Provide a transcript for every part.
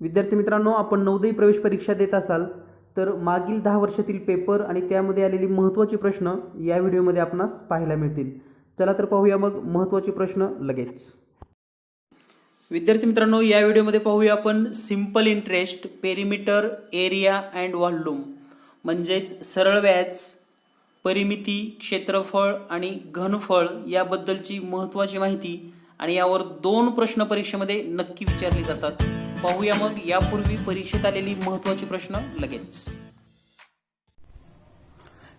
विद्यार्थी मित्रांनो, आपण नवोदय प्रवेश परीक्षा देत असाल तर मागील 10 वर्षातील पेपर आणि त्यामध्ये आलेली महत्त्वाची प्रश्न या व्हिडिओमध्ये आपणास पाहायला मिळतील. चला तर पाहूया मग महत्त्वाचे प्रश्न लगेच. विद्यार्थी मित्रांनो, या व्हिडिओमध्ये पाहूया आपण simple interest, perimeter, area and volume म्हणजेच सरळ व्याज, परिमिती, क्षेत्रफळ आणि घनफळ याबद्दलची महत्त्वाची माहिती आणि यावर 2 प्रश्न परीक्षेमध्ये नक्की विचारले जातात. पाहूया मग यापूर्वी परीक्षेत आलेली महत्त्वाची प्रश्न लगेच.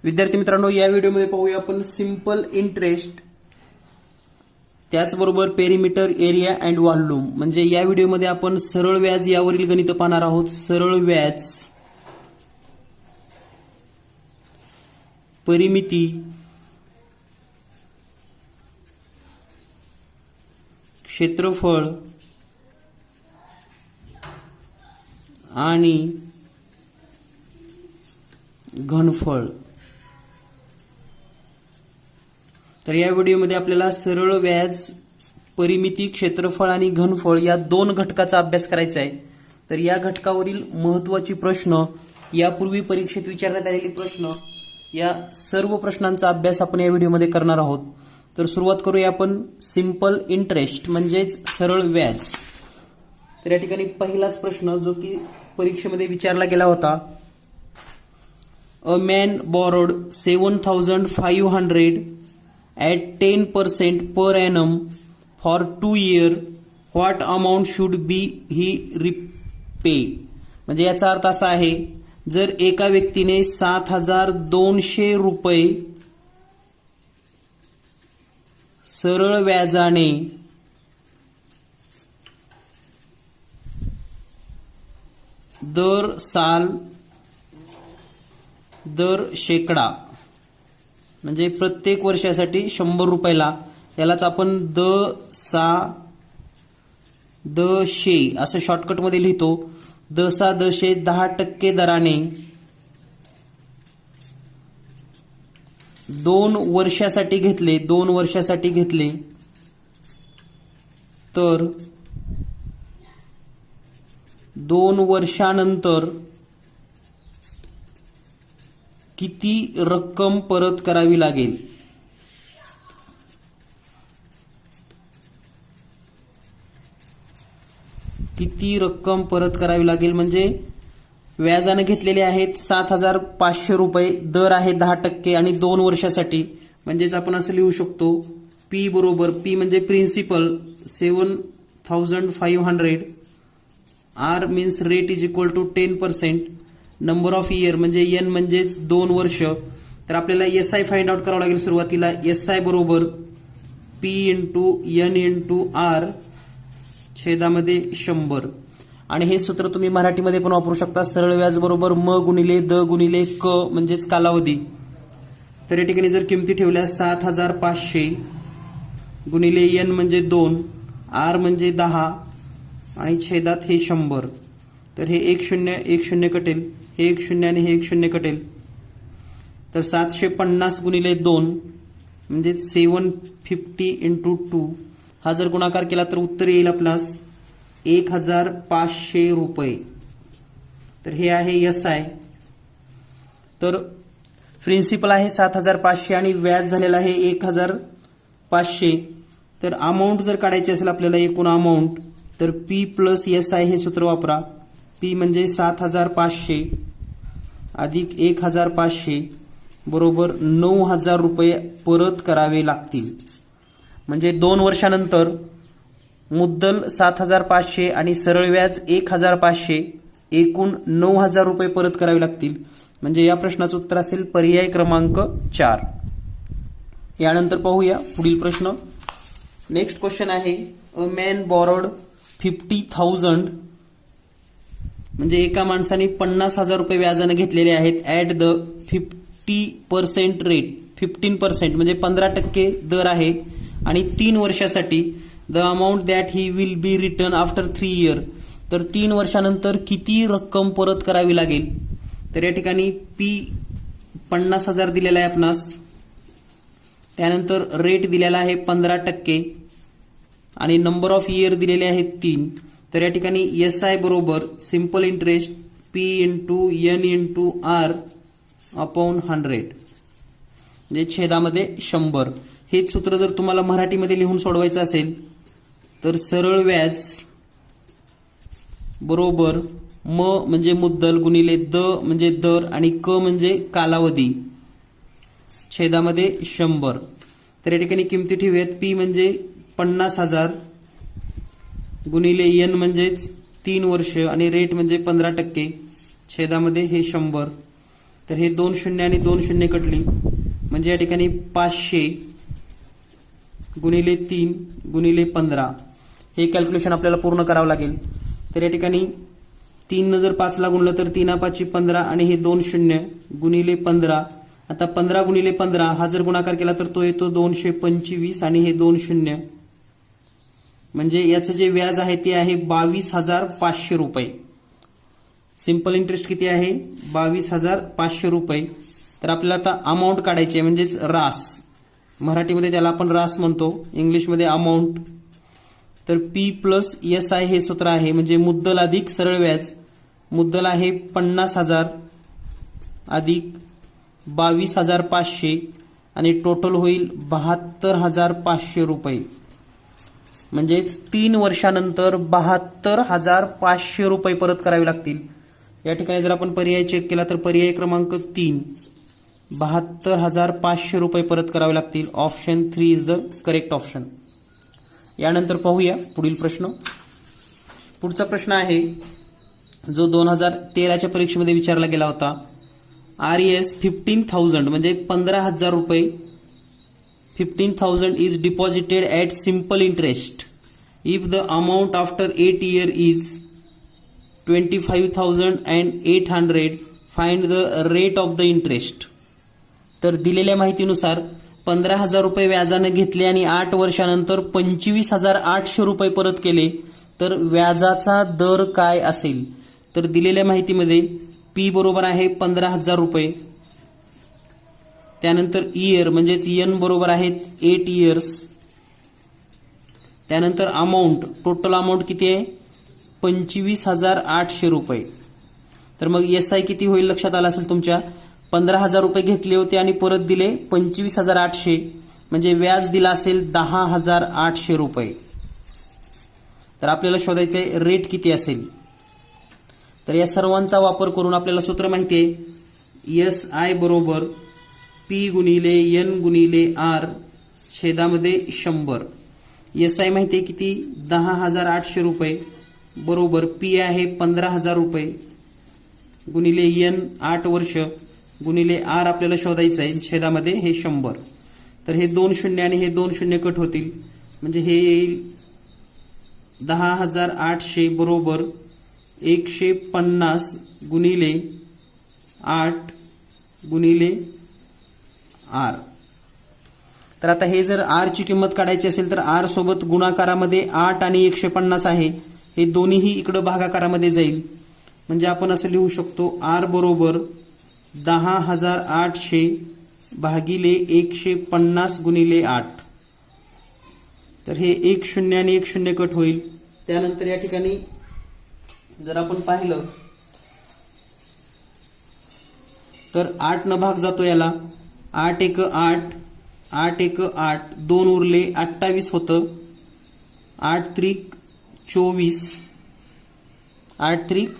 विद्यार्थी मित्रांनो, या व्हिडिओमध्ये पाहूया आपण सिंपल इंटरेस्ट, त्याचबरोबर पेरिमीटर, एरिया अँड व्हॉल्यूम. म्हणजे या व्हिडिओमध्ये आपण सरळ व्याज यावरील गणित पाहणार आहोत. सरळ व्याज, परिमिती, क्षेत्रफळ आणि घनफळ. तर या व्हिडिओमध्ये आपल्याला सरळ व्याज, परिमिती, क्षेत्रफळ आणि घनफळ या 2 घटकाचा अभ्यास करायचा आहे. तर या घटकावरील महत्त्वाची प्रश्न, यापूर्वी परीक्षेत विचारण्यात आलेले प्रश्न, या सर्व प्रश्नांचा अभ्यास आपण या व्हिडिओमध्ये करणार आहोत. तर सुरुवात करूया आपण सिंपल इंटरेस्ट म्हणजेच सरळ व्याज. तर या ठिकाणी पहिलाच प्रश्न जो की परीक्षेमध्ये विचारला गेला होता. A man borrowed 7,500 at 10% per annum for 2 years. What amount should be he repay? म्हणजे याचा अर्थ असा आहे, जर एका व्यक्तीने 7,200 रुपये सरळ व्याजाने दर साल, दर शेकडा म्हणजे प्रत्येक वर्षासाठी 100 रुपयाला, यालाच आपण दशे असं शॉर्टकटमध्ये लिहितो. दशे 10% दराने 2 वर्षासाठी घेतले तर 2 वर्षानंतर किती रक्कम परत करावी लागेल? किती रक्कम परत करावी लागेल म्हणजे व्याजाने घेतलेले आहेत 7,500 रुपये, दर आहे 10% आणि 2 वर्षासाठी. म्हणजेच आपण असं लिहू शकतो, पी बरोबर, पी म्हणजे principal 7,500, R means rate is equal to 10%, number of year म्हणजे एन म्हणजेच 2 वर्ष. तर आपल्याला एस आय फाइंड आउट करावं लागेल. सुरुवातीला एस आय बरोबर P into N into R छेदामध्ये 100. आणि हे सूत्र तुम्ही मराठीमध्ये पण वापरू शकता. सरळ व्याज बरोबर म गुणिले द गुणिले क म्हणजेच कालावधी. तर या ठिकाणी जर किमती ठेवल्या 7,500 गुणिले एन म्हणजे 2, आर म्हणजे 10 आणि छेदात हे 100. तर हे 1 0 कटेल, हे 1 0 आणि हे 1 0 कटेल. तर 750 गुणिले 2 म्हणजे 750 इंटू 2. हा जर गुणाकार केला तर उत्तर येईल आपणास 1,500 रुपये. तर हे आहे एस आय. तर प्रिन्सिपल आहे 7,500 आणि व्याज झालेला आहे 1,500. तर अमाऊंट जर काढायची असेल आपल्याला, एकूण अमाऊंट, तर पी प्लस एस आय हे सूत्र वापरा. पी म्हणजे 7,500 अधिक 1,500 बरोबर 9,000 रुपये परत करावे लागतील. म्हणजे 2 वर्षानंतर मुद्दल 7,500 आणि सरळ व्याज 1,500, एकूण 9,000 रुपये परत करावे लागतील. म्हणजे या प्रश्नाचं उत्तर असेल पर्याय क्रमांक 4. यानंतर पाहूया पुढील प्रश्न. नेक्स्ट क्वेश्चन आहे, अ मॅन बॉरोड 50,000 म्हणजे एका माणसाने 50,000 रुपये व्याजाने घेतलेले आहेत ॲट द 50% रेट. 15% म्हणजे 15% दर आहे आणि 3 वर्षासाठी. The amount that he will be return after 3 year. तर 3 वर्षानंतर किती रक्कम परत करावी लागेल? तर या ठिकाणी पी 50,000 दिलेला आहे आपणास, त्यानंतर रेट दिलेला आहे 15% आणि नंबर ऑफ इयर दिलेले आहेत 3. तर या ठिकाणी SI बरोबर simple interest P into N into R upon 100 म्हणजे छेदामध्ये 100. हेच सूत्र जर तुम्हाला मराठीमध्ये लिहून सोडवायचं असेल तर सरळ व्याज बरोबर म म्हणजे मुद्दल गुणिले द म्हणजे दर आणि क म्हणजे कालावधी छेदामध्ये 100. तर या ठिकाणी किमती ठेवूयात. P म्हणजे 50,000 गुणिले N म्हणजेच 3 वर्ष आणि रेट म्हणजे 15% छेदामध्ये हे 100. तर हे 2 शून्य आणि 2 शून्य कटली म्हणजे या ठिकाणी 500 गुणिले 3 गुणिले 15 हे कॅल्क्युलेशन आपल्याला पूर्ण करावं लागेल. तर या ठिकाणी 3 जर 5 ला गुणलं तर 3 5 15 आणि हे 2 शून्य गुणिले 15. आता 15 गुणिले 15 हा जर गुणाकार केला तर तो येतो 225 आणि हे 2 शून्य म्हणजे याचं जे व्याज आहे ते आहे 22,500 रुपये. सिंपल इंटरेस्ट किती आहे 22,500 रुपये. तर आपल्याला आता अमाऊंट काढायची आहे म्हणजेच रास. मराठीमध्ये त्याला आपण रास म्हणतो, इंग्लिशमध्ये अमाऊंट. तर P प्लस SI हे सूत्र आहे म्हणजे मुद्दल अधिक सरळ व्याज. मुद्दल आहे 50,000 अधिक 22,500 आणि टोटल होईल 72,500 रुपये. म्हणजेच 3 वर्षानंतर 72,500 रुपये परत करावे लागतील. या ठिकाणी जर आपण पर्याय चेक केला तर पर्याय क्रमांक 3 72,500 रुपये परत करावे लागतील. Option 3 is the correct option. यानंतर पाहूया पुढील प्रश्न. पुढचा प्रश्न आहे जो 2013च्या परीक्षेमध्ये विचारला गेला होता. RES 15,000 म्हणजे 15,000 रुपये 15,000 is deposited at simple interest. If the amount after 8 years is 25,800, find the rate of the interest. तर दिलेल्या माहितीनुसार 15,000 रुपये व्याजाने घेतले आणि 8 वर्षानंतर 25,800 रुपये परत केले तर व्याजाचा दर काय असेल. तर दिलेल्या माहितीमध्ये P बरोबर आहे 15,000 रुपये. त्यानंतर इयर म्हणजेच N बरोबर आहेत 8 इयर्स. त्यानंतर अमाऊंट टोटल अमाऊंट किती आहे 25,800 रुपये. तर मग SI किती होईल लक्षात आलं असेल तुमच्या. 15,000 रुपये घेतले होते आणि परत दिले 25,800 म्हणजे व्याज दिला असेल 10,800 रुपये. तर आपल्याला शोधायचे रेट किती असेल. तर या सर्वांचा वापर करून आपल्याला सूत्र माहिती आहे SI बरोबर P गुणिले N गुणिले R छेदामध्ये 100. SI माहिती आहे किती 10,800 रुपये बरोबर P आहे 15,000 रुपये गुणिले N 8 वर्ष गुणिले R आपल्याला शोधायचं आहे छेदामध्ये हे 100. तर हे 2 शून्य आणि हे 2 शून्य कट होतील म्हणजे हे येईल 10,800 बरोबर 150 गुणिले 8 गुणिले R. तर आता हे जर R ची किंमत काढायची असेल तर R सोबत गुणाकारामध्ये 8 आणि 150 आहे. हे दोन्हीही इकडे भागाकारामध्ये जाईल म्हणजे आपण असं लिहू शकतो R बरोबर 10,800 भागिले 150 गुणिले 8. तर हे 1 शून्य आणि 1 शून्य कट होईल. त्यानंतर या ठिकाणी जर आपण पाहिलं तर 8 न भाग जातो याला 8 एक 8 8 एक 8 2 उरले 28 होतं. 8 त्रिक 24 8 त्रिक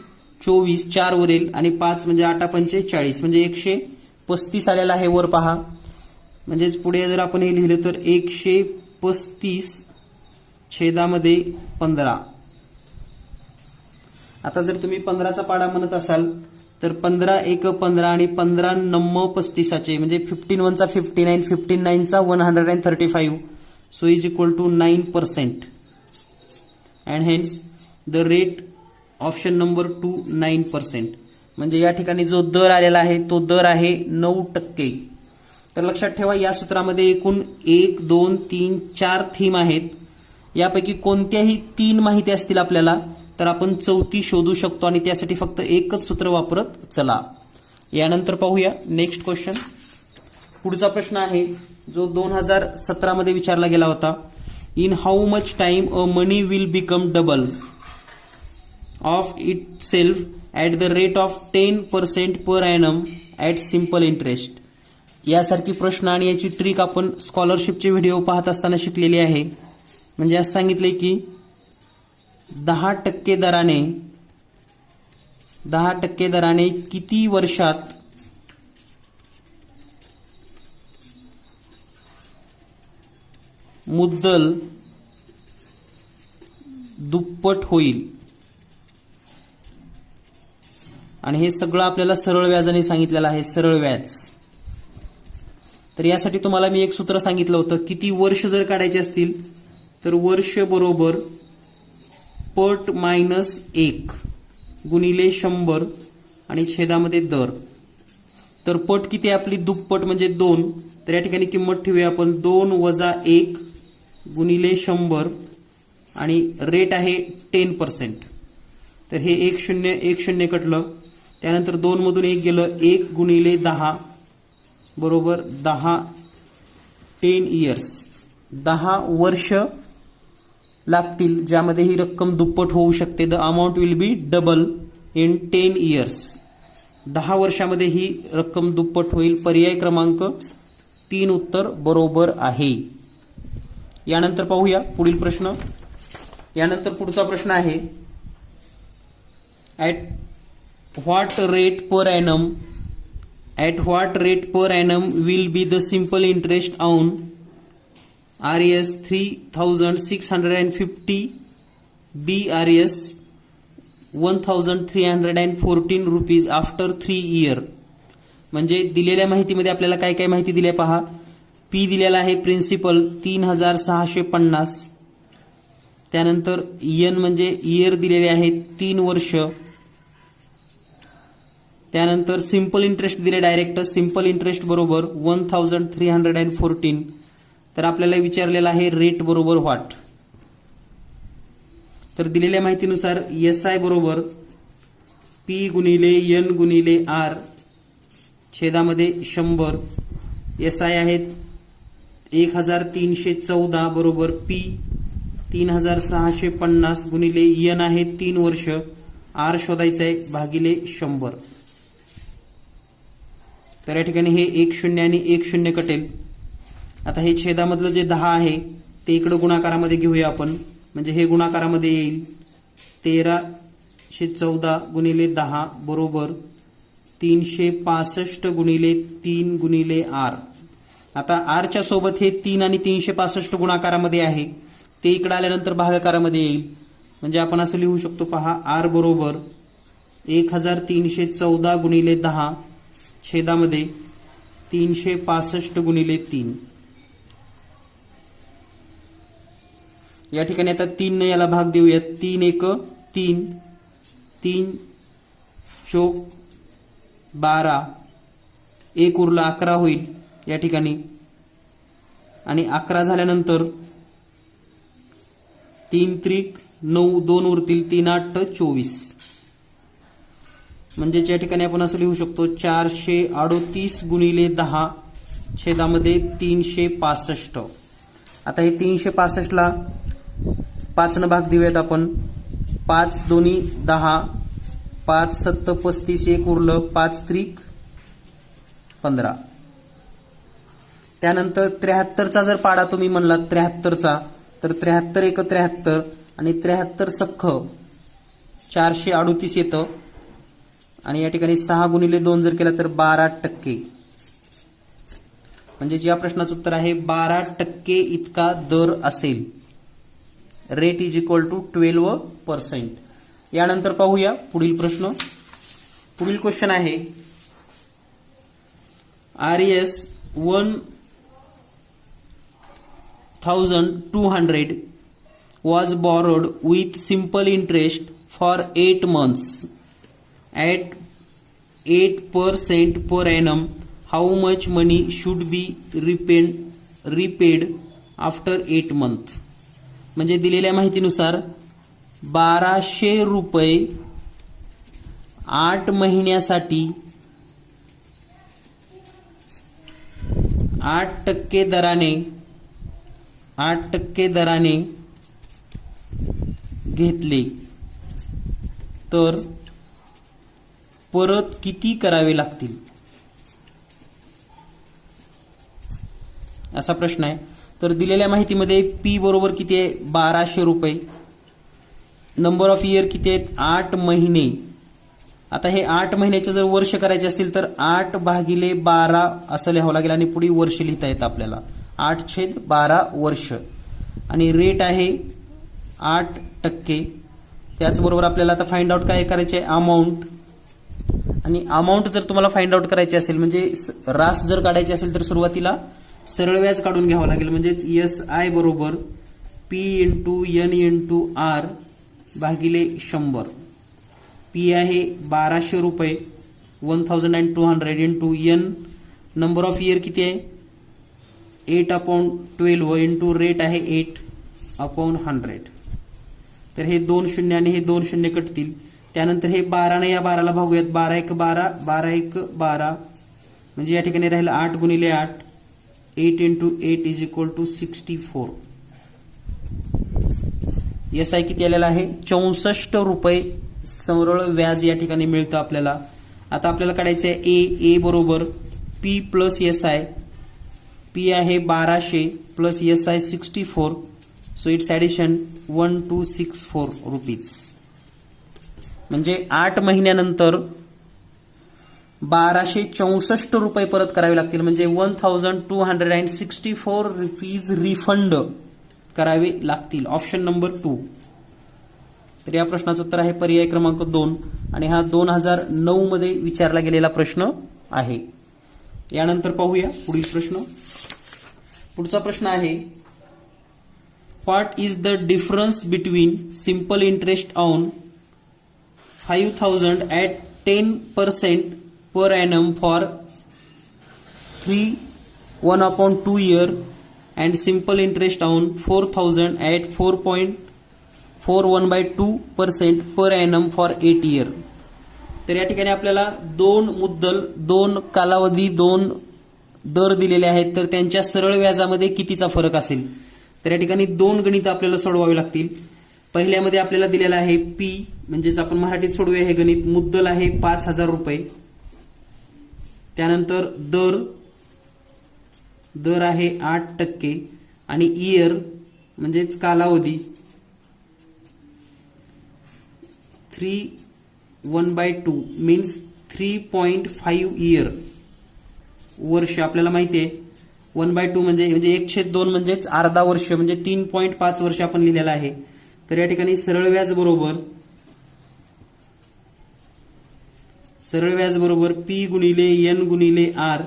24 4 उरेल आणि 5 म्हणजे 8 पंचे 40 म्हणजे 135 आलेला आहे वर पहा. म्हणजेच पुढे जर आपण हे लिहिलं तर 135 छेदामध्ये 15. आता जर तुम्ही 15चा पाडा म्हणत असाल तर 15 एक 15 आणि 15 नम्म 35चे म्हणजे 15 1 चा 59 15 9 चा 135 so is equal to 9% and hence the rate option number 2 9%. म्हणजे या ठिकाणी जो दर आलेला आहे तो दर आहे 9%. तर लक्षात ठेवा या सूत्रामध्ये एकूण 1 2 3 4 थीम आहेत. यापैकी कोणत्याही 3 माहिती असतील आपल्याला तर आपण चौथी शोधू शकतो आणि त्यासाठी फक्त एकच सूत्र वापरत चला. यानंतर पाहूया नेक्स्ट क्वेश्चन. पुढचा प्रश्न आहे जो 2017 मध्ये विचारला गेला होता. In how much time a money will become double. Of it self at the rate of 10% per annum at simple interest. यासारखी प्रश्न आणि याची ट्रिक आपण स्कॉलरशिपचे व्हिडिओ पाहत असताना शिकलेली आहे. म्हणजे असं सांगितले की 10% दराने किती वर्षात मुद्दल दुप्पट होईल. आणि हे सगळं आपल्याला सरळ व्याजाने सांगितलेलं आहे, सरळ व्याज. तर यासाठी तुम्हाला मी एक सूत्र सांगितलं होतं, किती वर्ष जर काढायचे असतील तर वर्ष बरोबर पट मायनस 1 गुणिले 100 आणि छेदामध्ये दर. तर पट किती आहे आपली, दुप्पट म्हणजे 2. तर या ठिकाणी किंमत ठेवूया आपण 2 वजा 1 गुणिले 100 आणि रेट आहे 10%. तर हे 1 0 कटलं. त्यानंतर 2 मधून 1 गेलं, 1 गुणिले 10 बरोबर 10 इयर्स. 10 वर्ष लागतील ज्यामध्ये ही रक्कम दुप्पट होऊ शकते. The amount will be double in 10 years. 10 वर्षामध्ये ही रक्कम दुप्पट होईल. पर्याय क्रमांक 3 उत्तर बरोबर आहे. यानंतर पाहूया पुढील प्रश्न. यानंतर पुढचा प्रश्न आहे, at what rate per annum will be the simple interest on RS 3650 BRS 1314 rupees after 3 year. म्हणजे दिलेल्या माहितीमध्ये आपल्याला काय काय माहिती दिली पहा. पी दिलेला आहे प्रिन्सिपल 3650. त्यानंतर एन म्हणजे इयर दिलेले आहे 3 वर्ष. त्यानंतर सिंपल इंटरेस्ट दिले डायरेक्ट. सिंपल इंटरेस्ट बरोबर 1314. तर आपल्याला विचारलेलं आहे रेट बरोबर व्हॉट. तर दिलेल्या माहितीनुसार SI बरोबर P गुणिले N गुणिले R छेदामध्ये 100. SI आहेत 1314 बरोबर P 3650 गुणिले N आहे 3 वर्ष. R शोधायचं आहे भागिले 100. तर या ठिकाणी हे 1 0 आणि 1 0 कटेल. आता हे छेदामधलं जे 10 आहे ते इकडे गुणाकारामध्ये घेऊया आपण. म्हणजे हे गुणाकारामध्ये येईल 1314 गुणिले 10 बरोबर 365 गुणिले 3 गुणिले R. आता R च्या सोबत हे 3 आणि 365 गुणाकारामध्ये आहे, ते इकडे आल्यानंतर भागाकारामध्ये येईल. म्हणजे आपण असं लिहू शकतो पहा, R बरोबर 1314 गुणिले 10 छेदामध्ये 365 गुणिले 3. या ठिकाणी आता 3 ने याला भाग देऊयात. 3 1 3 3 चौक 12 1 उरला 11 होईल या ठिकाणी. आणि 11 झाल्यानंतर 3 त्रिक 9 2 उरतील 3 8 24. म्हणजे या ठिकाणी आपण असं लिहू शकतो 438 गुणिले 10 छेदामध्ये 365. आता हे 365 ला 5 न भाग देऊयात आपण. 5 दोन्ही 10 5 7 35 1 उरलं 5 त्रिक 15. त्यानंतर 73चा जर पाडा तुम्ही म्हणलात 73चा तर 73 1 73 आणि 73 सख्ख 438 येतं. आणि या ठिकाणी 6 गुणिले 2 जर केला तर 12%. म्हणजे या प्रश्नाचं उत्तर आहे 12% इतका दर असेल. Rate is equal to 12%. यानंतर पाहूया पुढील प्रश्न. पुढील क्वेश्चन आहे, RS 1200 was borrowed with simple interest for 8 months at 8% per annum. How much money should be repaid after 8 months? म्हणजे दिलेल्या माहितीनुसार 1200 रुपये 8 महिन्यासाठी 8% दराने घेतले. तर परत किती करावे लागतील, असा प्रश्न आहे. तर दिलेल्या माहितीमध्ये पी बरोबर किती आहे, 1200 रुपये. नंबर ऑफ इयर किती आहेत, 8 महिने. आता हे 8 महिन्याचे जर वर्ष करायचे असतील तर 8/12 असं लिहावं लागेल आणि पुढे वर्ष लिहिता येतं आपल्याला. 8/12 वर्ष. आणि रेट आहे 8%. त्याचबरोबर आपल्याला आता फाइंड आउट काय करायचे आहे, अमाऊंट. आणि अमाऊंट जर तुम्हाला फाइंड आउट करायची असेल म्हणजे रास जर काढायची असेल तर सुरुवातीला सरळ व्याज काढून घ्यावं लागेल. म्हणजेच SI बरोबर P into N into R भागिले 100. P आहे 1200 रुपये, 1200 into N number of year किती आहे, 8/12 इंटू रेट आहे 8/100. तर हे 2 शून्य आणि हे 2 शून्य कटतील. त्यानंतर हे 12 या 12ला भागूयात. 12 × 1 = 12, 12 × 1 = 12. म्हणजे या ठिकाणी राहिलं 8 × 8, 8 × 8 = 64. SI किती आलेला आहे, 64 रुपये सरळ व्याज या ठिकाणी मिळतं आपल्याला. आता आपल्याला काढायचं आहे A बरोबर P प्लस SI. P आहे 1200 plus SI 64. So it's addition 1264 rupees. म्हणजे 8 महिन्यानंतर 1264 रुपये परत करावे लागतील. म्हणजे 1264 रुपीज रिफंड करावे लागतील. Option number 2. तर या प्रश्नाचं उत्तर आहे पर्याय क्रमांक 2 आणि हा 2009 मध्ये विचारला गेलेला प्रश्न आहे. यानंतर पाहूया पुढील प्रश्न. पुढचा प्रश्न आहे, what is the difference between simple interest on 5000 at 10% per annum for 1/2 year and simple interest on 4000 at 4.41/2% per annum for 8 year. तर या ठिकाणी आपल्याला 2 मुद्दल, 2 कालावधी, 2 दर दिलेले आहेत. तर त्यांच्या सरळ व्याजामध्ये कितीचा फरक असेल. तर या ठिकाणी 2 गणित आपल्याला सोडवावी लागतील. पहिल्यामध्ये आपल्याला दिलेला आहे P, म्हणजेच आपण मराठीत सोडूया हे गणित. मुद्दल आहे 5000 रुपये. त्यानंतर दर आहे 8% आणि इयर म्हणजेच कालावधी 3/1/2 मीन्स 3.5 इयर. वर्ष आपल्याला माहिती आहे 1/2 म्हणजे 1/2 म्हणजेच अर्धा वर्ष, म्हणजे 3.5 वर्ष आपण लिहिलेलं आहे. तर या ठिकाणी सरळ व्याज बरोबर P गुणिले N गुणिले R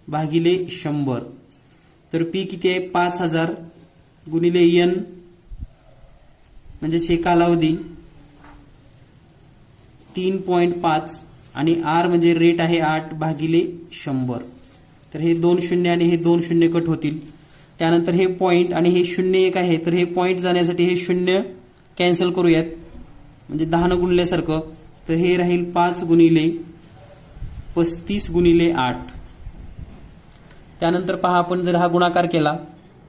भागिले 100. तर P किती आहे, 5000 गुणिले N म्हणजेच हे कालावधी 3.5 आणि R म्हणजे रेट आहे 8 भागिले 100. तर हे 2 शून्य आणि हे 2 शून्य कट होतील. त्यानंतर हे पॉईंट आणि हे 0 आहे. तर हे पॉईंट जाण्यासाठी हे 0 कॅन्सल करूयात, म्हणजे 10 न गुणल्यासारखं. तर हे राहील 5 गुणिले 35 गुणिले 8. त्यानंतर पहा, आपण जर हा गुणाकार केला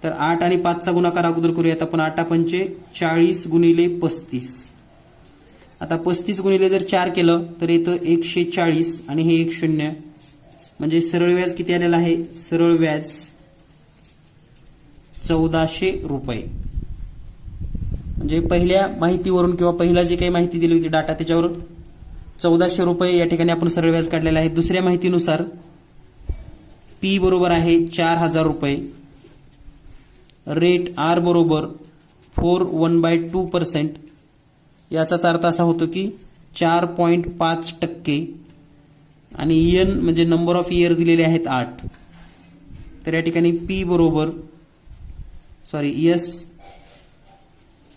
तर 8 आणि 5चा गुणाकार अगोदर करूयात आपण. 8×5 = 40 गुणिले 35. आता 35 गुणिले जर 4 केलं तर येतं 140 आणि हे 1 शून्य. म्हणजे सरळ व्याज किती आलेलं आहे, सरळ व्याज 1400 रुपये. म्हणजे पहिल्या माहितीवरून किंवा पहिला जी काही माहिती दिली होती डाटा त्याच्यावर 1400 रुपये या ठिकाणी आपण सरळ व्याज काढलेला आहे. दुसऱ्या माहितीनुसार P बरोबर आहे 4000 रुपये. रेट R बरोबर 4.1/2%. याचाच अर्थ असा होतो की 4.5% आणि N म्हणजे नंबर ऑफ इयर दिलेले आहेत 8. तर या ठिकाणी P बरोबर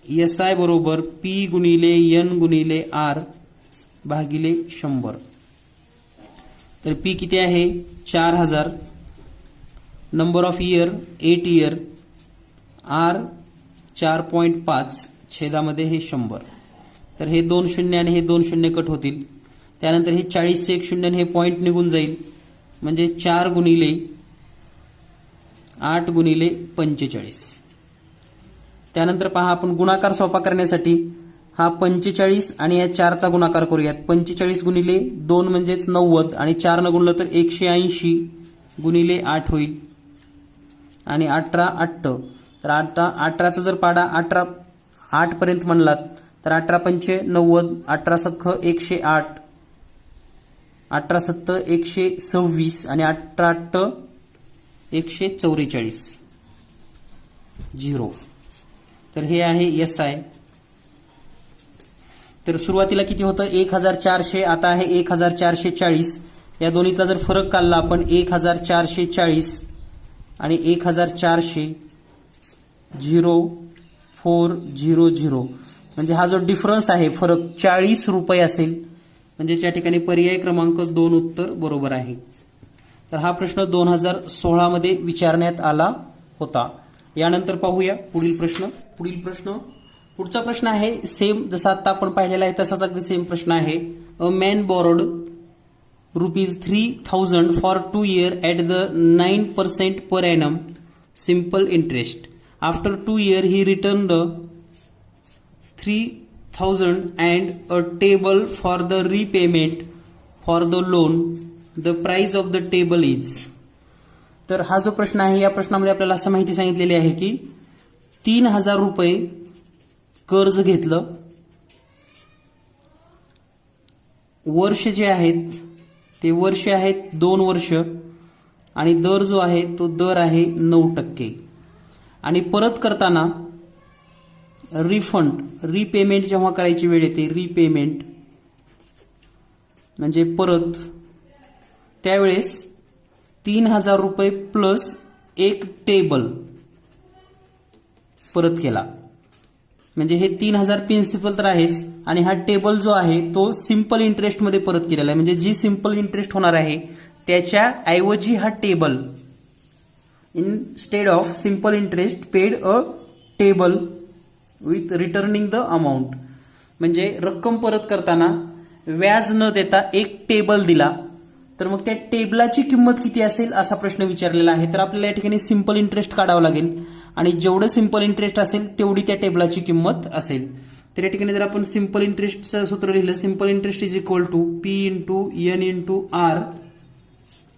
SI बरोबर P गुणिले N गुणिले R भागिले 100. तर P किती आहे, 4000. Number of year 8 year. R 4.5 छेदामध्ये हे 100. तर हे 2 शून्य आणि हे 2 शून्य कट होतील. त्यानंतर हे 40 चे 1 शून्य आणि हे पॉईंट निघून जाईल. म्हणजे 4 गुणिले 8 गुणिले 45. त्यानंतर पहा, आपण गुणाकार सोपा करण्यासाठी हा 45 आणि या 4चा गुणाकार करूयात. 45 गुणिले 2 म्हणजेच 90 आणि 4 न गुणलं तर 180 गुणिले 8 होईल आणि 18 8. तर आता 18चा जर पाडा 8 पर्यंत म्हणलात तर 18 पंचे 90, 18 सख्ख 108, 18 सत्त 126 आणि 18 8 144 0. तर हे आहे SI. तर सुरुवातीला किती होतं 1400, आता आहे 1440. या दोन्हीतला जर फरक काढला आपण 1440 आणि 1400 0400 म्हणजे हा जो डिफरन्स आहे फरक 40 रुपये असेल. म्हणजे या ठिकाणी पर्याय क्रमांक 2 उत्तर बरोबर आहे. तर हा प्रश्न 2016 मध्ये विचारण्यात आला होता. यानंतर पाहूया पुढील प्रश्न. पुढचा प्रश्न आहे सेम जसा आता आपण पाहिलेला आहे तसाच अगदी सेम प्रश्न आहे. A man borrowed ₹3,000 for 2 years at the 9% per annum simple interest. After 2 years he returned 3,000 and a table for the repayment for the loan. The price of the table is. तर हा जो प्रश्न आहे या प्रश्नामध्ये आपल्याला असं माहिती सांगितलेली आहे की 3,000 रुपये कर्ज घेतलं. वर्ष जे आहेत ते वर्ष आहेत 2 वर्ष आणि दर जो आहे तो दर आहे 9%. आणि परत करताना रिपेमेंट जेव्हा करायची वेळ येते रिपेमेंट म्हणजे परत त्यावेळेस 3,000 रुपये प्लस एक टेबल परत केला. म्हणजे हे 3,000 प्रिन्सिपल तर आहेच आणि हा टेबल जो आहे तो सिंपल इंटरेस्ट मध्ये परत केलेला आहे. म्हणजे जी सिंपल इंटरेस्ट होणार आहे त्याच्या ऐवजी हा table instead of simple interest paid a table with returning the amount. म्हणजे रक्कम परत करताना व्याज न देता एक टेबल दिला. तर मग त्या टेबलाची किंमत किती असेल असा प्रश्न विचारलेला आहे. तर आपल्याला या ठिकाणी सिंपल इंटरेस्ट काढावं लागेल आणि जेवढं सिंपल इंटरेस्ट असेल तेवढी त्या टेबलाची किंमत असेल. तर या ठिकाणी जर आपण सिंपल इंटरेस्टचं सूत्र लिहिलं simple interest is equal to P into N into R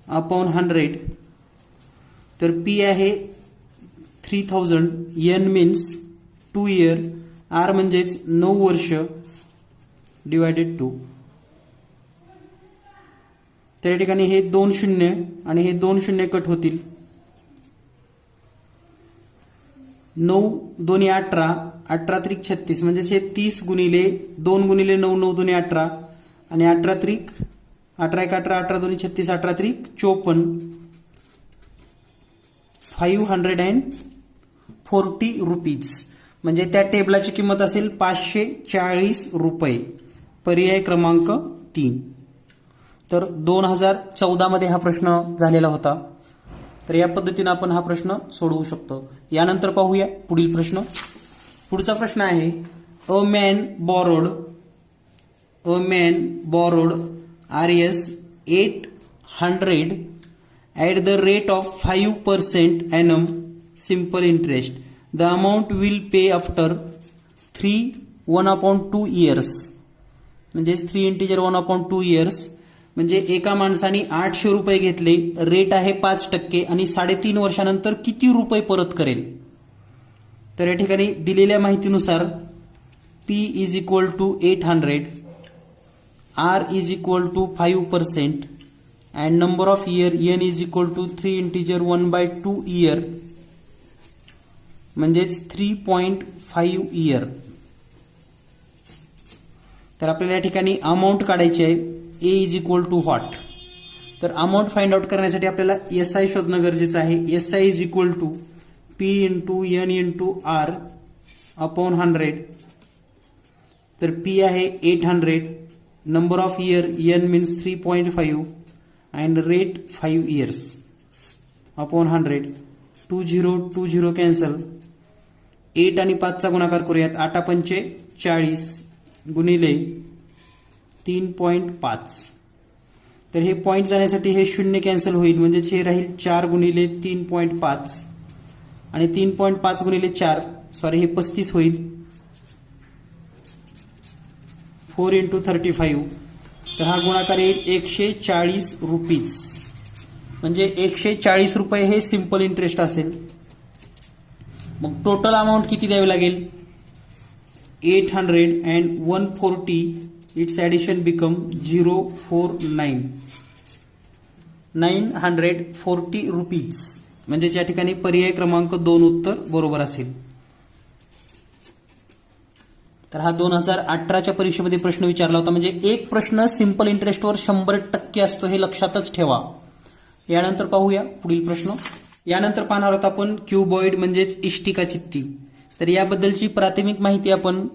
upon 100. तर P आहे 3,000, N मीन्स 2 year, R म्हणजेच 9 वर्ष डिवायडेड 2. तर या ठिकाणी हे 2 शून्य आणि हे 2 शून्य कट होतील. 9 दोन्ही 18, 18 त्रिक 36 म्हणजेच हे 30 गुणिले 2 गुणिले 9, 9 दोन्ही 18 आणि 18 त्रिक 18 एक 18, 18 दोन्ही 36, 18 त्रिक 54, 540 रुपीज. म्हणजे त्या टेबलाची किंमत असेल 540 रुपये. पर्याय क्रमांक 3. तर 2014 मध्ये हा प्रश्न झालेला होता. तर या पद्धतीने आपण हा प्रश्न सोडवू शकतो. यानंतर पाहूया पुढील प्रश्न. पुढचा प्रश्न आहे a man borrowed Rs 800 at the rate of 5% annum simple interest. The amount will pay after 1/2 years. म्हणजे 3 integer 1/2 years. म्हणजे एका माणसाने 800 रुपये घेतले, रेट आहे 5% आणि 3.5 वर्षानंतर किती रुपये परत करेल. तर या ठिकाणी दिलेल्या माहितीनुसार P is equal to 800, R is equal to 5% and number of year N is equal to 3 integer 1/2 year म्हणजेच 3.5 इयर. तर आपल्याला या ठिकाणी अमाऊंट काढायची आहे. A is equal to what. तर अमाऊंट फाइंड आउट करण्यासाठी आपल्याला SI शोधणं गरजेचं आहे. SI is equal to P into N into R upon 100. तर P आहे 800, number of year N means 3.5 and rate 5 years upon 100. 20 cancel. 8 आणि 5चा गुणाकार करूयात. 8 पंचे 40 गुणिले 3.5. तर हे पॉईंट जाण्यासाठी हे 0 कॅन्सल होईल म्हणजेच हे राहील 4 गुणिले 3.5 आणि 3.5 गुणिले 4 हे 35 होईल. 4 इंटू 35, तर हा गुणाकार येईल 140 रुपीज. म्हणजे 140 रुपये हे सिंपल इंटरेस्ट असेल. मग टोटल अमाऊंट किती द्यावी लागेल? 800 and 140, it's addition become 049, 940 rupees. म्हणजे या ठिकाणी पर्याय क्रमांक 2 उत्तर बरोबर असेल. तर हा 2018च्या परीक्षेमध्ये प्रश्न विचारला होता. म्हणजे एक प्रश्न सिंपल इंटरेस्टवर 100% असतो, हे लक्षातच ठेवा. यानंतर पाहूया पुढील प्रश्न. यानंतर पाहणार आहोत आपण क्युबॉइड म्हणजेच इष्टिका चित्ती. तर याबद्दलची प्राथमिक माहिती आपण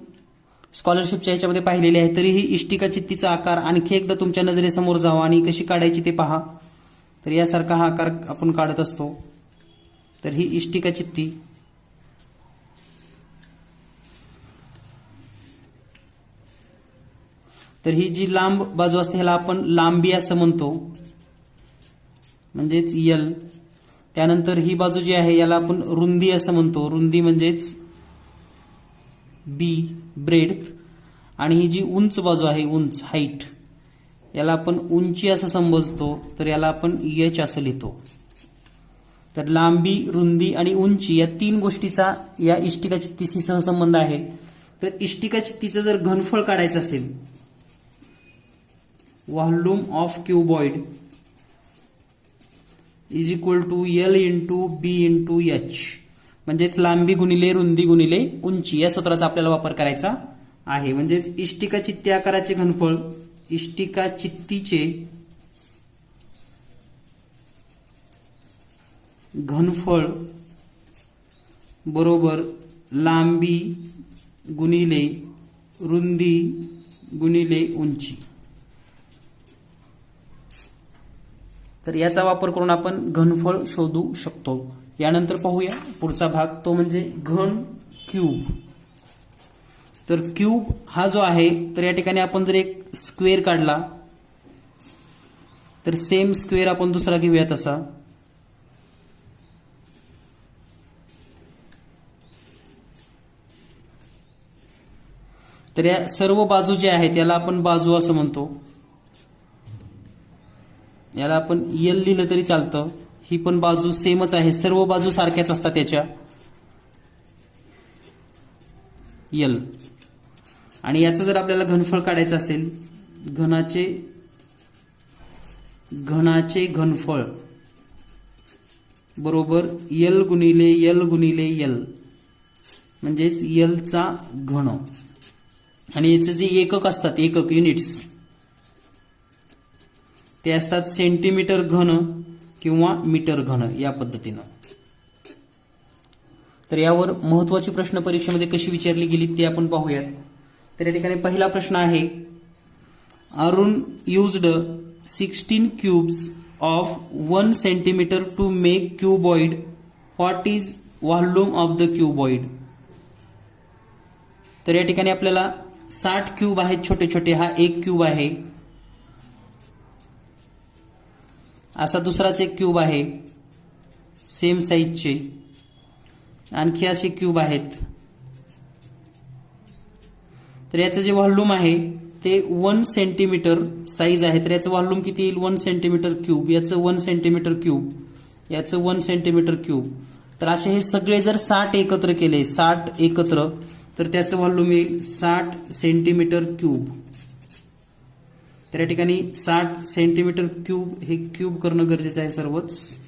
स्कॉलरशिपच्या ह्याच्यामध्ये पाहिलेली आहे. तरीही इष्टिका चित्तीचा आकार आणखी एकदा तुमच्या नजरेसमोर जावा आणि कशी काढायची ते पहा. तर यासारखा हा आकार आपण काढत असतो. तर ही इष्टिका चित्ती. तर ही जी लांब बाजू असते ह्याला आपण लांबी असं म्हणतो, म्हणजेच यल. त्यानंतर ही बाजू जी आहे याला आपण रुंदी असं म्हणतो, रुंदी म्हणजेच बी, ब्रेड्थ. आणि ही जी उंच बाजू आहे, उंच, हाईट, याला आपण उंची असं समजतो, तर याला आपण एच असं लिहितो. तर लांबी, रुंदी आणि उंची या 3 गोष्टीचा या इष्टिका चित्तीशी सहसंबंध आहे. तर इष्टिका चित्तीचं जर घनफळ काढायचं असेल, volume of cuboid is equal to L into B into H, म्हणजेच लांबी गुणिले रुंदी गुणिले उंची, या सूत्राचा आपल्याला वापर करायचा आहे. म्हणजेच इष्टिका चित्ती आकाराचे घनफळ, इष्टिका चित्तीचे घनफळ बरोबर लांबी गुणिले रुंदी गुणिले उंची. तर याचा वापर करून आपण घनफळ शोधू शकतो. यानंतर पाहूया पुढचा भाग, तो म्हणजे घन क्यूब. तर क्यूब हा जो आहे, तर या ठिकाणी आपण जर एक स्क्वेअर काढला, तर सेम स्क्वेअर आपण दुसरा घेऊया तसा. तर या सर्व बाजू ज्या आहेत याला आपण बाजू असं म्हणतो. याला आपण यल लिहिलं तरी चालतं. ही पण बाजू सेमच आहे, सर्व बाजू सारख्याच असतात त्याच्या, यल. आणि याचं जर आपल्याला घनफळ काढायचं असेल, घनाचे घनफळ बरोबर यल गुणिले यल गुणिले यल, म्हणजेच यलचा घन. आणि याचे जे एकक असतात, एकक, युनिट्स, ते असतात सेंटीमीटर घन किंवा मीटर घन, या पद्धतीनं. तर यावर महत्वाची प्रश्न परीक्षेमध्ये कशी विचारली गेली ते आपण पाहूयात. तर या ठिकाणी पहिला प्रश्न आहे, Arun used 16 cubes of 1 centimetre to make cuboid. What is volume of the cuboid? तर या ठिकाणी आपल्याला 60 क्यूब आहेत छोटे छोटे, हा एक क्यूब आहे. असा दुसराच एक क्यूब आहे सेम साईजचे. आणखी असे क्यूब आहेत. तर याचं जे व्हॉल्यूम आहे ते 1 सेंटीमीटर साईज आहे. तर याचं व्हॉल्यूम किती येईल? 1 सेंटीमीटर क्यूब. याचं 1 सेंटीमीटर क्यूब, याचं 1 सेंटीमीटर क्यूब. तर असे हे सगळे जर 60 एकत्र केले, 60 एकत्र, तर त्याचं व्हॉल्यूम येईल 60 सेंटीमीटर क्यूब. तर या ठिकाणी 60 सेंटीमीटर क्यूब हे क्यूब करणं गरजेचं आहे सर्वच.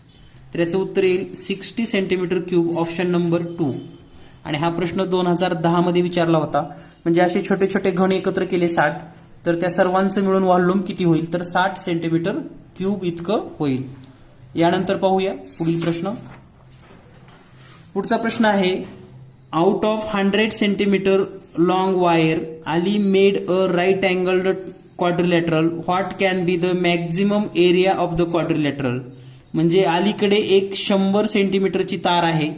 तर याचं उत्तर येईल 60 सेंटीमीटर क्यूब, ऑप्शन नंबर 2. आणि हा प्रश्न 2010 मध्ये विचारला होता. म्हणजे असे छोटे छोटे घन एकत्र केले 60, तर त्या सर्वांचं मिळून व्हॉल्यूम किती होईल? तर 60 सेंटीमीटर क्यूब इतकं होईल. यानंतर पाहूया पुढील प्रश्न. पुढचा प्रश्न आहे, out of 100 centimetre long wire आली made a right angled quadrilateral. What can be the maximum area of the quadrilateral? म्हणजे अलीकडे एक 100 सेंटीमीटरची तार आहे,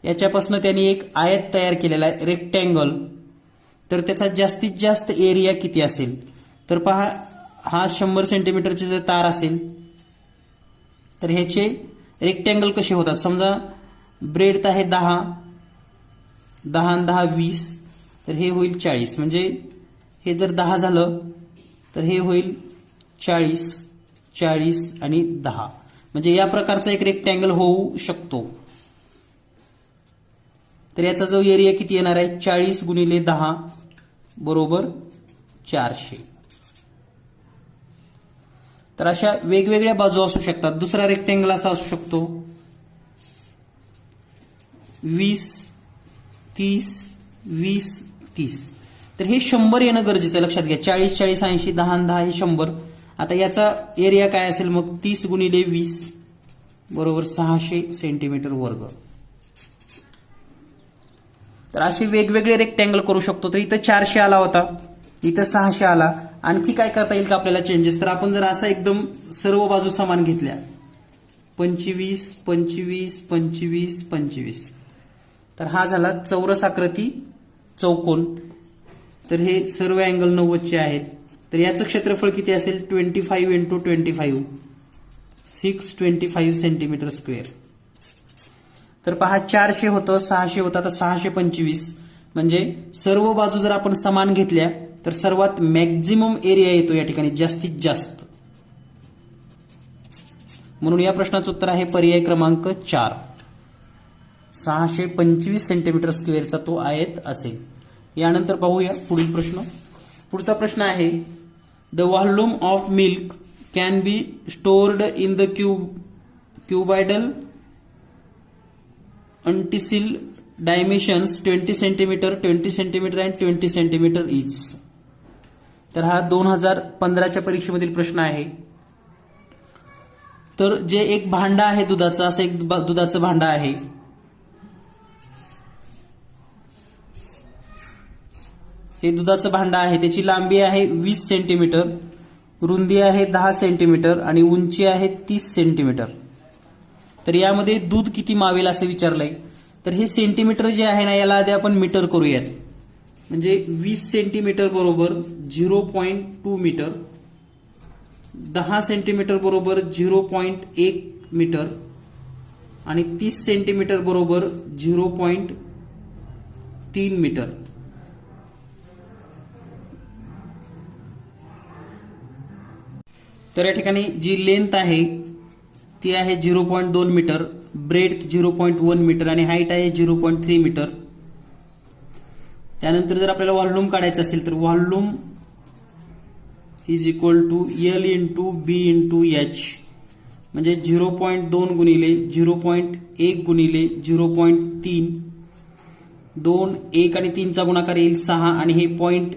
याच्यापासून त्यांनी एक आयत तयार केलेला आहे, रेक्टँगल. तर त्याचा जास्तीत जास्त एरिया किती असेल? तर पहा, हा 100 सेंटीमीटरची जर तार असेल तर ह्याचे रेक्टँगल कसे होतात? समजा ब्रेड्थ आहे 10, 10 आणि 10 20, तर हे होईल 40. म्हणजे हे जर 10 झालं तर हे होईल 40, 40 आणि 10. म्हणजे या प्रकारचा एक रेक्टँगल होऊ शकतो. तर याचा जो एरिया किती येणार आहे 40 गुणिले 10 बरोबर 400. तर अशा वेगवेगळ्या बाजू असू शकतात. दुसरा रेक्टँगल असा असू शकतो 20, 30, 20, 30. तर हे 100 येणं गरजेचं आहे. लक्षात घ्या 40, 40, 80, 10 आणि 10 हे 100. आता याचा एरिया काय असेल मग 30 गुणिले 20 बरोबर 600 सेंटीमीटर वर्ग. तर असे वेगवेगळे रेक्टँगल करू शकतो. तर इथं 400 आला होता, इथं 600 आला. आणखी काय करता येईल का आपल्याला चेंजेस? तर आपण जर असा एकदम सर्व बाजू समान घेतल्या 25, 25, 25, 25, तर हा झाला चौरस आकृती चौकोन. तर हे सर्व अँगल 90चे आहेत. तर याचं क्षेत्रफळ किती असेल 25 इंटू 25, 625 सेंटीमीटर स्क्वेअर. तर पहा 400 होतं, 600 होतं, आता 625. म्हणजे सर्व बाजू जर आपण समान घेतल्या तर सर्वात मॅक्झिमम एरिया येतो या ठिकाणी, जास्तीत जास्त. म्हणून या प्रश्नाचं उत्तर आहे पर्याय क्रमांक 4. 625 सेंटीमीटर स्क्वेअरचा तो आयत असेल. यानंतर पाहूया पुढील प्रश्न. पुढचा प्रश्न आहे the volume of milk can be stored in the cuboidal until dimensions 20 centimetre, 20 centimetre and 20 centimetre each. तर हा 2015च्या परीक्षेमधील प्रश्न आहे. तर जे एक भांडं आहे दुधाचं, असं एक दुधाचं भांडं आहे. हे दुधाचं भांडं आहे. त्याची लांबी आहे 20 सेंटीमीटर, रुंदी आहे 10 सेंटीमीटर आणि उंची आहे 30 सेंटीमीटर. तर यामध्ये दूध किती मावेल असं विचारलंय. तर हे सेंटीमीटर जे आहे ना याला आधी आपण मीटर करूयात. म्हणजे 20 सेंटीमीटर बरोबर 0.2 मीटर, 10 सेंटीमीटर बरोबर 0.1 मीटर आणि 30 सेंटीमीटर बरोबर 0.3 मीटर. तर या ठिकाणी जी लेंथ आहे ती आहे 0.2 मीटर, ब्रेड्थ 0.1 मीटर आणि हाईट आहे 0.3 मीटर. त्यानंतर जर आपल्याला व्हॉल्यूम काढायचं असेल तर volume is equal to L into B into H. म्हणजे 0.2 गुणिले 0.1 गुणिले 0.3, 2, 1 आणि 3चा गुणाकार येईल 6 आणि हे पॉइंट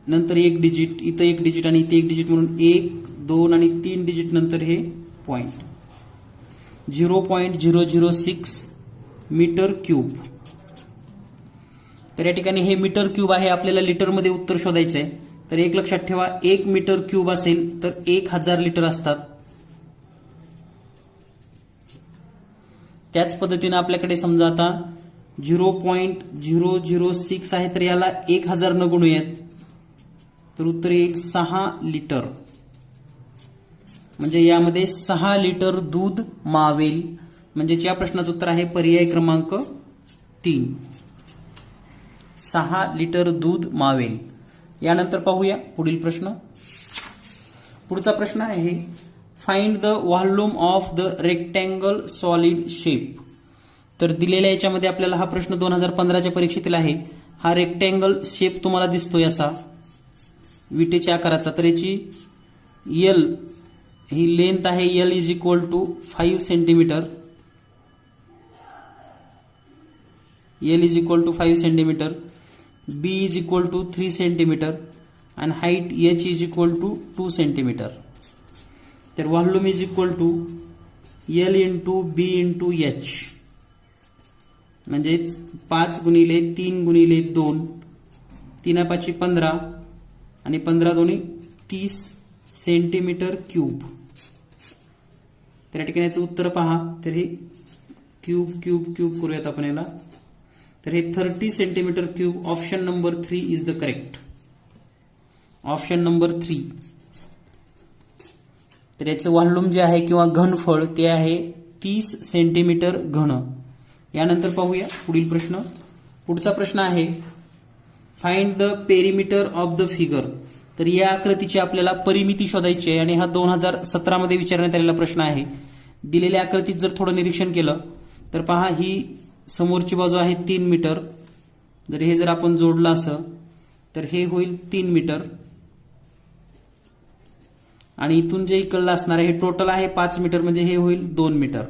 नंतर एक डिजिट, इथं एक डिजिट आणि इथे एक डिजिट, म्हणून 1, 2 आणि 3 डिजिट नंतर हे पॉइंट. 0.006 metre cube. तर या ठिकाणी हे मीटर क्यूब आहे. आपल्याला लिटरमध्ये उत्तर शोधायचं आहे. तर एक लक्षात ठेवा 1 मीटर क्यूब असेल तर 1000 लिटर असतात. त्याच पद्धतीने आपल्याकडे समजा आता 0.006 आहे तर याला 1000 न गुणूयात तर उत्तर येईल 6 लिटर. म्हणजे यामध्ये 6 लिटर दूध मावेल. म्हणजे या प्रश्नाचं उत्तर आहे पर्याय क्रमांक 3. 6 लिटर दूध मावेल. यानंतर पाहूया पुढील प्रश्न. पुढचा प्रश्न आहे find the volume of the rectangle solid shape. तर दिलेल्या याच्यामध्ये आपल्याला हा प्रश्न 2015च्या परीक्षेतील आहे. हा रेक्टँगल शेप तुम्हाला दिसतोय असा विटेच्या आकाराचा. तर याची एल ही लेंथ आहे, L is equal to 5 centimetre, L is equal to 5 centimetre, B is equal to 3 centimetre आणि height H is equal to 2 centimetre. तर volume is equal to L into B into H. म्हणजेच 5 गुणिले 3 गुणिले 2, 3 5 15 आणि 15 दोन्ही 30 centimetre cube. तर या ठिकाणी याचं उत्तर पहा. तर हे क्यूब क्यूब क्यूब करूयात आपण याला. तर हे 30 centimetre cube. Option number 3 is the correct. Option number 3. तर याचं व्हॉल्यूम जे आहे किंवा घनफळ ते आहे 30 सेंटीमीटर घन. यानंतर पाहूया पुढील प्रश्न. पुढचा प्रश्न आहे find the perimeter of the figure. तर या आकृतीची आपल्याला परिमिती शोधायची आहे आणि हा 2017 मध्ये विचारण्यात आलेला प्रश्न आहे. दिलेल्या आकृतीत जर थोडं निरीक्षण केलं तर पहा, ही समोरची बाजू आहे 3 मीटर. जर हे जर आपण जोडलं असं तर हे होईल 3 मीटर आणि इथून जे इकडलं असणार आहे हे टोटल आहे 5 मीटर, म्हणजे हे होईल 2 मीटर.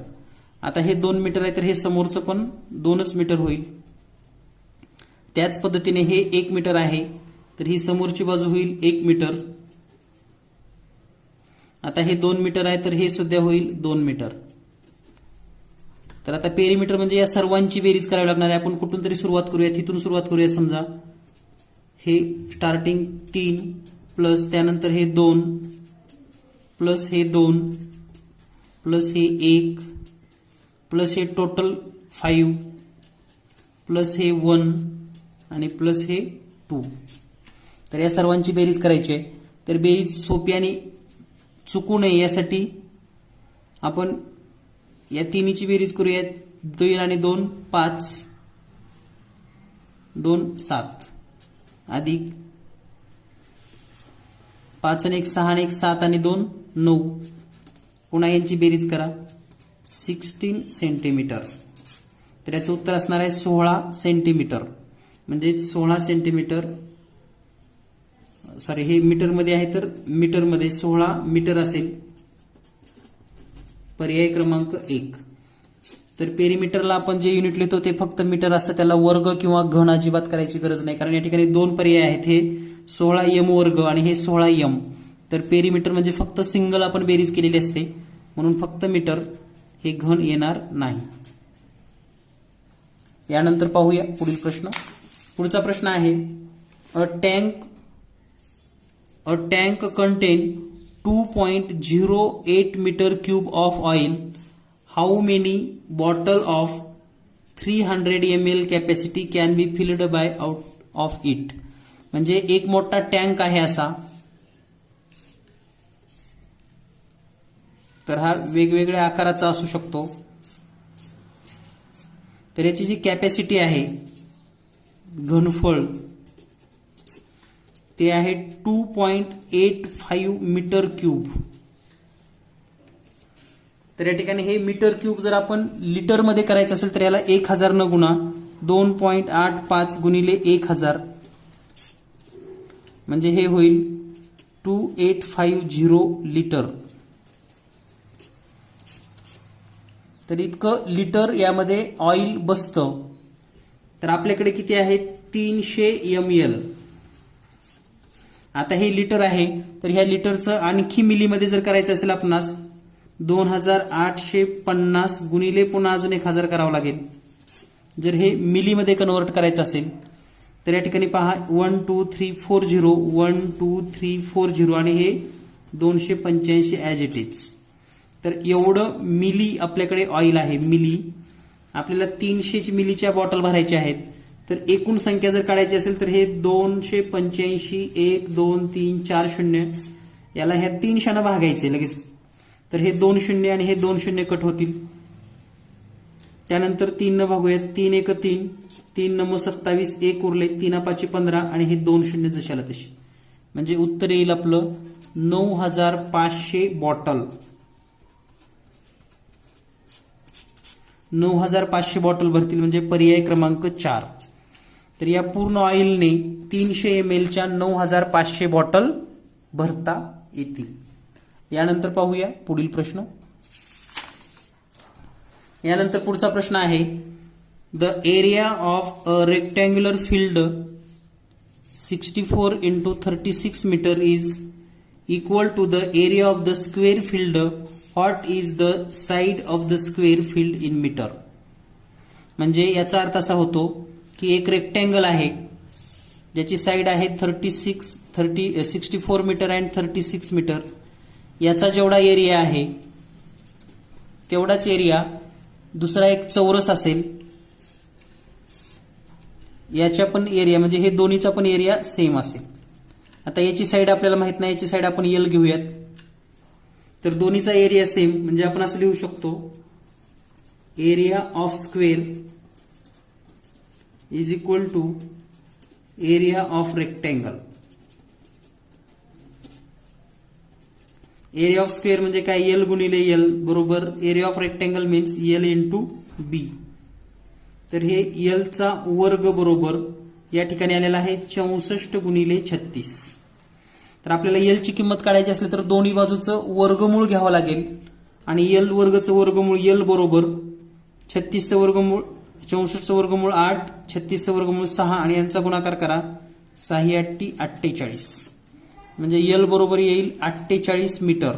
आता हे 2 मीटर आहे तर हे समोरचं पण 2च मीटर होईल. त्याच पद्धतीने हे 1 मीटर आहे तर ही समोरची बाजू होईल 1 मीटर. आता हे 2 मीटर आहे तर हे सुद्धा होईल 2 मीटर. तर आता पेरिमीटर म्हणजे या सर्वांची बेरीज करावी लागणार आहे. आपण कुठून तरी सुरुवात करूयात, इथून सुरुवात करूयात. समजा हे स्टार्टिंग 3 प्लस त्यानंतर हे 2 प्लस हे 2 प्लस हे 1 प्लस हे टोटल 5 प्लस हे 1 आणि प्लस हे 2. तर या सर्वांची बेरीज करायची आहे. तर बेरीज सोपी आणि चुकू नये यासाठी आपण या तिन्हीची बेरीज करूयात. 2 आणि 2 5, 2 7 अधिक 5 आणि 1 6 आणि 1 7 आणि 2 9. पुन्हा यांची बेरीज करा. 16 सेंटीमीटर. तर याचं उत्तर असणार आहे 16 सेंटीमीटर. म्हणजे 16 सेंटीमीटर, सॉरी हे मीटरमध्ये आहे तर मीटरमध्ये 16 मीटर असेल. पर्याय क्रमांक 1. तर पेरिमीटरला आपण जे युनिट लिहितो ते फक्त मीटर असतं, त्याला वर्ग किंवा घन अजिबात करायची गरज नाही, कारण या ठिकाणी 2 पर्याय आहेत. हे 16m वर्ग आणि हे 16m. तर पेरिमीटर म्हणजे फक्त सिंगल आपण बेरीज केलेली असते, म्हणून फक्त मीटर, हे घन येणार नाही. यानंतर पाहूया पुढील प्रश्न. पुढचा प्रश्न आहे a tank contain 2.08 metre cube of oil. How many bottle of 300 ml capacity can be filled by out of it. म्हणजे एक मोठा टँक आहे असा, तर हा वेगवेगळ्या आकाराचा असू शकतो. तर याची जी कॅपॅसिटी आहे, घनफळ, ते आहे 2.85 मीटर क्यूब. तर या ठिकाणी हे मीटर क्यूब जर आपण लिटर मध्ये करायचं असेल तर याला 1000 न गुणा 2.85 गुणिले 1000, म्हणजे हे होईल 2850 लिटर. तर इतकं लिटर यामध्ये ऑइल बसतं. तर आपल्याकडे किती आहे? 300 ml. आता हे लिटर आहे तर ह्या लिटरचं आणखी मिलीमध्ये जर करायचं असेल आपणास 2850 गुणिले पुन्हा अजून 1000 करावं लागेल. जर हे मिलीमध्ये कन्वर्ट करायचं असेल तर या ठिकाणी पहा 12340 12340 आणि हे 285 ॲज इट इज. तर एवढं मिली आपल्याकडे ऑइल आहे. मिली आपल्याला 300 मिलीच्या बॉटल भरायच्या आहेत. तर एकूण संख्या जर काढायची असेल तर हे 285 1 2 3 4 0 याला ह्या 300 भागायचे लगेच. तर हे 2 0 आणि हे 2 0 कट होतील. त्यानंतर 3 न भागूयात. 3 1 3 3 9 27 1 उरले 3 5 15 आणि हे 2 0 जशाला तशी. म्हणजे उत्तर येईल आपलं 9500 बॉटल. 9500 बॉटल भरतील, म्हणजे पर्याय क्रमांक 4. तर या पूर्ण ऑइलने 300 ml च्या 9500 बॉटल भरता येतील. यानंतर पाहूया पुढील प्रश्न. यानंतर पुढचा प्रश्न आहे the area of a rectangular field 64 into 36 metre is equal to the area of the square field. What is the side of the square field in metre. म्हणजे याचा अर्थ असा होतो की एक रेक्टँगल आहे ज्याची साइड आहे 64 मीटर अँड 36 मीटर. याचा जेवढा एरिया आहे तेवढाच एरिया दुसरा एक चौरस असेल, याच्या पण एरिया म्हणजे हे दोन्हीचा पण एरिया सेम असेल. आता याची साइड आपल्याला माहित नाही, याची साइड आपण एल घेऊयात. तर दोन्हीचा एरिया सेम म्हणजे आपण असं लिहू शकतो area of square is equal to area of rectangle. Area of square म्हणजे काय, एल गुणिले एल बरोबर area of rectangle means L into B. तर हे एल चा वर्ग बरोबर या ठिकाणी आलेला आहे 64 गुणिले 36. तर आपल्याला एल ची किंमत काढायची असली तर दोन्ही बाजूचं वर्गमूळ घ्यावं लागेल आणि एल वर्गचं वर्गमूळ एल बरोबर 36चं वर्गमूळ 64चं वर्गमूळ 8, 36चं वर्गमूळ 6 आणि यांचा गुणाकार करा 6 8 48 म्हणजे एल बरोबर येईल 48 मीटर.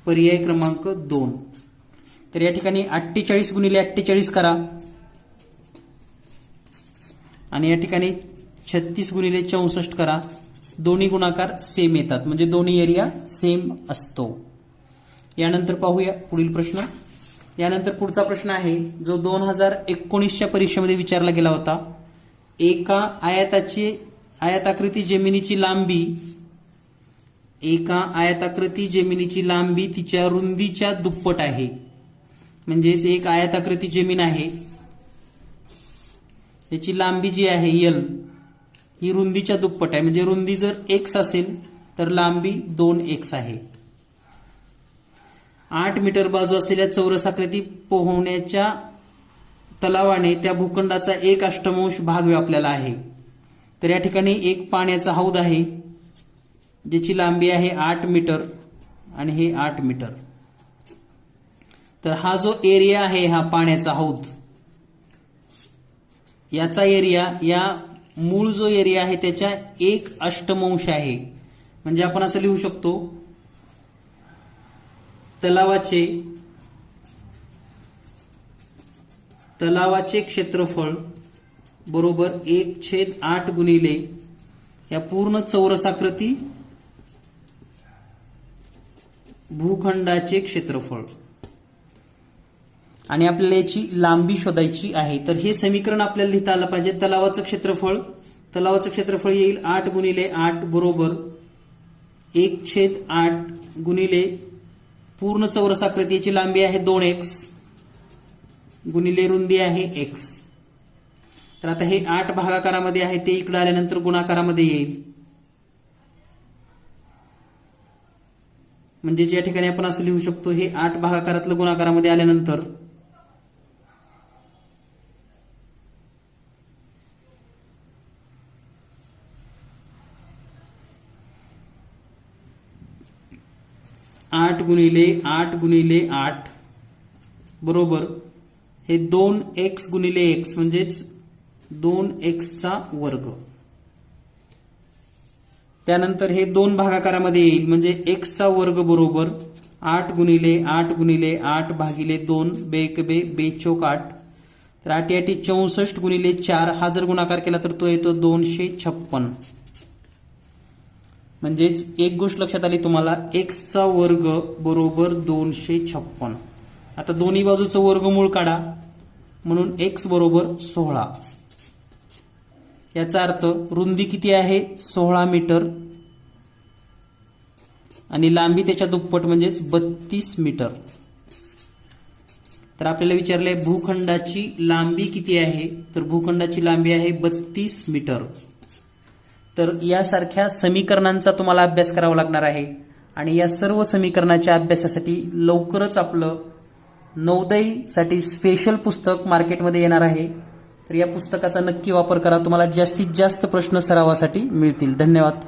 पर्याय क्रमांक 2. तर या ठिकाणी 48 गुणिले 48 करा आणि या ठिकाणी 36 गुणिले 64 करा. दोन्ही गुणाकार सेम येतात म्हणजे दोन्ही एरिया सेम असतो. यानंतर पाहूया पुढील प्रश्न. यानंतर पुढचा प्रश्न आहे जो 2019च्या परीक्षेमध्ये विचारला गेला होता. एका आयताकृती जमिनीची लांबी तिच्या रुंदीच्या दुप्पट आहे. म्हणजेच एक आयताकृती जमीन आहे, त्याची लांबी जी आहे एल ही रुंदीच्या दुप्पट आहे. म्हणजे रुंदी जर x असेल तर लांबी 2x आहे. 8 मीटर बाजू असलेल्या चौरसाकृती पोहण्याच्या तलावाने त्या भूखंडाचा 1/8 भाग व्यापलेला आहे. तर या ठिकाणी एक पाण्याचा हौद आहे ज्याची लांबी आहे 8 मीटर आणि हे 8 मीटर. तर हा जो एरिया आहे हा पाण्याचा हौद याचा एरिया या मूळ जो एरिया आहे त्याच्या 1/8 आहे. म्हणजे आपण असं लिहू शकतो तलावाचे क्षेत्रफळ बरोबर 1/8 गुणिले या पूर्ण चौरसाकृती भूखंडाचे क्षेत्रफळ आणि आपल्याला याची लांबी शोधायची आहे. तर हे समीकरण आपल्याला लिहिता आलं पाहिजे. तलावाचं क्षेत्रफळ येईल 8 गुणिले 8 बरोबर 1/8 गुणिले पूर्ण चौरसाकृतीची लांबी आहे 2x गुणिले रुंदी आहे x. तर आता हे 8 भागाकारामध्ये आहे ते इकडे आल्यानंतर गुणाकारामध्ये येईल. म्हणजे या ठिकाणी आपण असं लिहू शकतो हे 8 भागाकारातलं गुणाकारामध्ये आल्यानंतर 8 गुणिले 8 गुणिले 8 बरोबर हे 2x गुणिले x म्हणजेच 2x चा वर्ग. त्यानंतर हे 2 भागाकारामध्ये येईल म्हणजे x चा वर्ग बरोबर 8 गुणिले 8 गुणिले 8 भागिले 2 बेक बे बेचोक 8. तर 8 8 64 गुणिले 4 हा जर गुणाकार केला तर तो येतो 256. म्हणजेच एक गोष्ट लक्षात आली तुम्हाला x चा वर्ग बरोबर 256. आता दोन्ही बाजूचं वर्गमूळ काढा म्हणून x बरोबर 16. याचा अर्थ रुंदी किती आहे 16 मीटर आणि लांबी त्याच्या दुप्पट म्हणजेच 32 मीटर. तर आपल्याला विचारले भूखंडाची लांबी किती आहे तर भूखंडाची लांबी आहे 32 मीटर. तर यासारख्या समीकरणांचा तुम्हाला अभ्यास करावा लागणार आहे आणि या सर्व समीकरणाच्या अभ्यासासाठी लवकरच आपलं नवोदयसाठी स्पेशल पुस्तक मार्केटमध्ये येणार आहे. तर या पुस्तकाचा नक्की वापर करा. तुम्हाला जास्तीत जास्त प्रश्न सरावासाठी मिळतील. धन्यवाद.